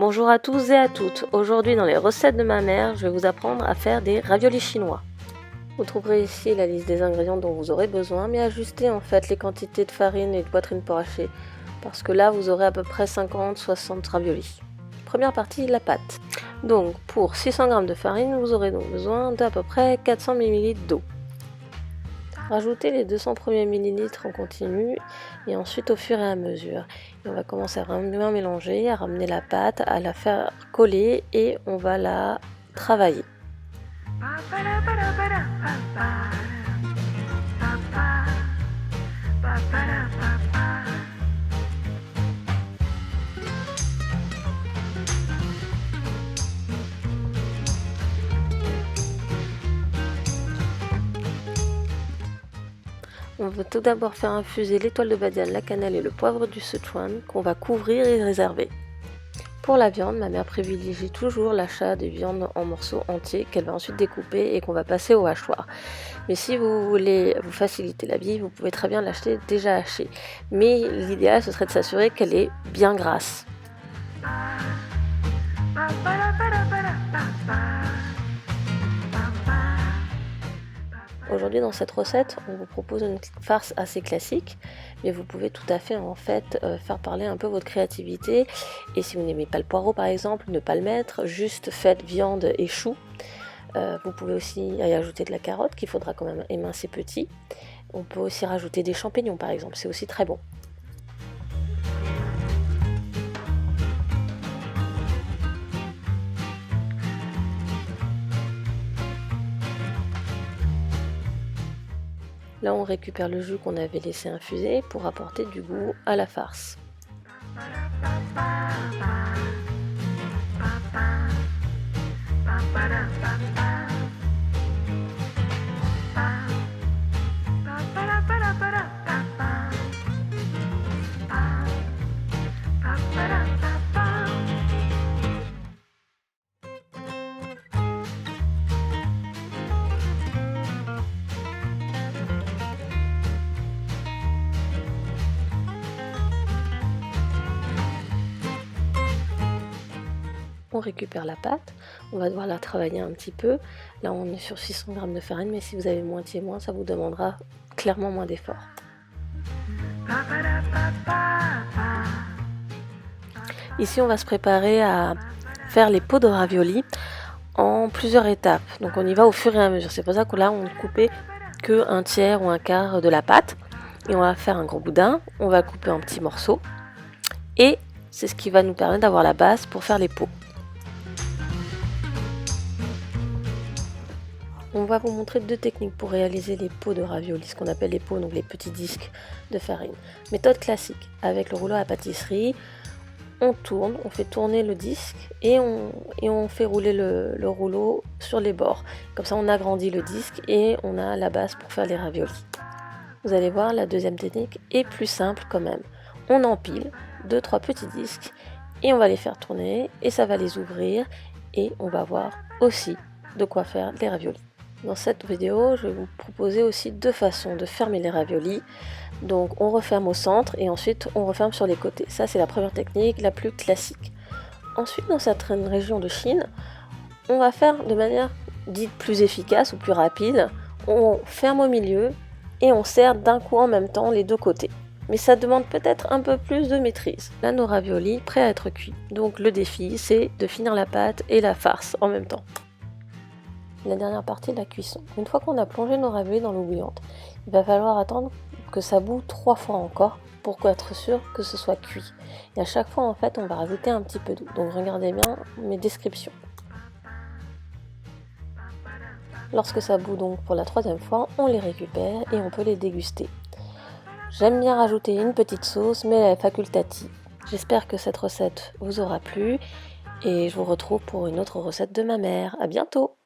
Bonjour à tous et à toutes. Aujourd'hui dans les recettes de ma mère, je vais vous apprendre à faire des raviolis chinois. Vous trouverez ici la liste des ingrédients dont vous aurez besoin, mais ajustez en fait les quantités de farine et de poitrine pour hacher, parce que là vous aurez à peu près 50-60 raviolis. Première partie, la pâte. Donc pour 600 g de farine, vous aurez donc besoin d'à peu près 400 ml d'eau. Rajoutez les 200 premiers millilitres en continu et ensuite au fur et à mesure. Et on va commencer à bien mélanger, à ramener la pâte, à la faire coller et on va la travailler. On va tout d'abord faire infuser l'étoile de badiane, la cannelle et le poivre du Sichuan qu'on va couvrir et réserver. Pour la viande, ma mère privilégie toujours l'achat de viande en morceaux entiers qu'elle va ensuite découper et qu'on va passer au hachoir. Mais si vous voulez vous faciliter la vie, vous pouvez très bien l'acheter déjà hachée. Mais l'idéal, ce serait de s'assurer qu'elle est bien grasse. Aujourd'hui dans cette recette, on vous propose une farce assez classique, mais vous pouvez tout à fait en fait faire parler un peu votre créativité. Et si vous n'aimez pas le poireau par exemple, ne pas le mettre, juste faites viande et choux. Vous pouvez aussi y ajouter de la carotte qu'il faudra quand même émincer petit. On peut aussi rajouter des champignons par exemple, c'est aussi très bon. Là, on récupère le jus qu'on avait laissé infuser pour apporter du goût à la farce. On récupère la pâte, on va devoir la travailler un petit peu. Là on est sur 600 g de farine, mais si vous avez moitié moins, ça vous demandera clairement moins d'efforts. Ici on va se préparer à faire les pots de ravioli en plusieurs étapes. Donc on y va au fur et à mesure. C'est pour ça que là on ne coupait que un tiers ou un quart de la pâte. Et on va faire un gros boudin, on va couper en petits morceaux. Et c'est ce qui va nous permettre d'avoir la base pour faire les pots. On va vous montrer deux techniques pour réaliser les pots de ravioli, ce qu'on appelle les pots, donc les petits disques de farine. Méthode classique, avec le rouleau à pâtisserie, on tourne, on fait tourner le disque et on fait rouler le rouleau sur les bords. Comme ça on agrandit le disque et on a la base pour faire les raviolis. Vous allez voir, la deuxième technique est plus simple quand même. On empile 2-3 petits disques et on va les faire tourner et ça va les ouvrir et on va voir aussi de quoi faire les raviolis. Dans cette vidéo, je vais vous proposer aussi deux façons de fermer les raviolis. Donc on referme au centre et ensuite on referme sur les côtés. Ça c'est la première technique, la plus classique. Ensuite, dans certaines régions de Chine, on va faire de manière dite plus efficace ou plus rapide. On ferme au milieu et on serre d'un coup en même temps les deux côtés. Mais ça demande peut-être un peu plus de maîtrise. Là, nos raviolis prêts à être cuits. Donc le défi, c'est de finir la pâte et la farce en même temps. La dernière partie de la cuisson. Une fois qu'on a plongé nos raviolis dans l'eau bouillante, il va falloir attendre que ça bout 3 fois encore pour être sûr que ce soit cuit. Et à chaque fois, en fait, on va rajouter un petit peu d'eau. Donc regardez bien mes descriptions. Lorsque ça bout donc pour la 3e fois, on les récupère et on peut les déguster. J'aime bien rajouter une petite sauce, mais elle est facultative. J'espère que cette recette vous aura plu et je vous retrouve pour une autre recette de ma mère. À bientôt!